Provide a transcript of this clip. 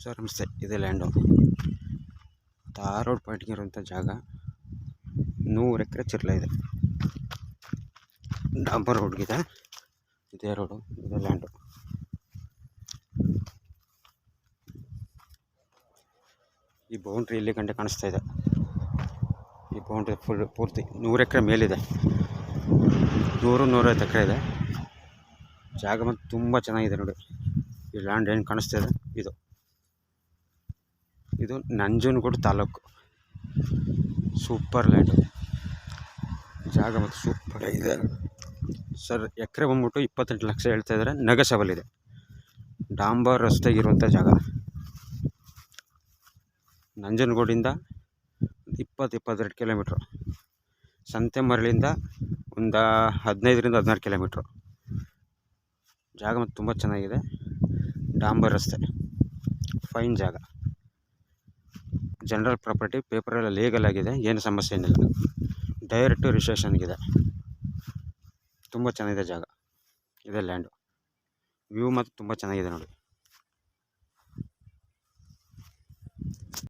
Sir ನಮಸ್ತೆ, ಇದೆ land tar road ಪಾಯಿಂಟ್ಗೆ ಇರುವಂಥ ಜಾಗ. 100 ಎಕರೆ ಚಿರ್ಲ ಇದೆ. ಡಾಂಬರ್ ರೋಡ್ಗಿದೆ. ಇದೇ ರೋಡು, ಇದೆ ಲ್ಯಾಂಡು. ಈ ಬೌಂಡ್ರಿ ಇಲ್ಲಿ ಗಂಟೆ ಕಾಣಿಸ್ತಾ ಇದೆ. ಈ ಬೌಂಡ್ರಿ ಪೂರ್ತಿ 100 ಎಕರೆ ಮೇಲಿದೆ. 100-150 ಎಕರೆ ಇದೆ. ಜಾಗ ಮತ್ತು ತುಂಬ ಚೆನ್ನಾಗಿದೆ ನೋಡಿ. ಈ ಲ್ಯಾಂಡ್ ಏನು ಕಾಣಿಸ್ತಾ ಇದೆ, ಇದು ನಂಜನಗೂಡು ತಾಲೂಕು. Super land. ಜಾಗ ಮತ್ತು ಸೂಪರ್ ಇದೆ ಸರ್. ಎಕರೆ ಬಂದ್ಬಿಟ್ಟು 28 ಲಕ್ಷ ಹೇಳ್ತಾ ಇದ್ದಾರೆ. ನೆಗೋಷಿಯಬಲ್ ಇದೆ. ಡಾಂಬರ್ ರಸ್ತೆಗಿರುವಂಥ ಜಾಗ. ನಂಜನಗೂಡಿಂದ 20-22 ಕಿಲೋಮೀಟ್ರು. ಸಂತೆಮರಳಿಂದ ಒಂದು 15-16 ಕಿಲೋಮೀಟ್ರು. ಜಾಗ ಮತ್ತು ತುಂಬ ಚೆನ್ನಾಗಿದೆ. ಡಾಂಬರ್ ರಸ್ತೆ, ಫೈನ್ ಜಾಗ. ಜನರಲ್ ಪ್ರಾಪರ್ಟಿ, ಪೇಪರೆಲ್ಲ ಲೀಗಲ್ ಆಗಿದೆ, ಏನು ಸಮಸ್ಯೆ ಏನಿಲ್ಲ. ಡೈರೆಕ್ಟು ರಿಜಿಸ್ಟ್ರೇಷನ್ಗಿದೆ. ತುಂಬ ಚೆನ್ನಾಗಿದೆ ಜಾಗ. ಇದೆ ಲ್ಯಾಂಡು. ವ್ಯೂ ಮತ್ತು ತುಂಬ ಚೆನ್ನಾಗಿದೆ ನೋಡಿ.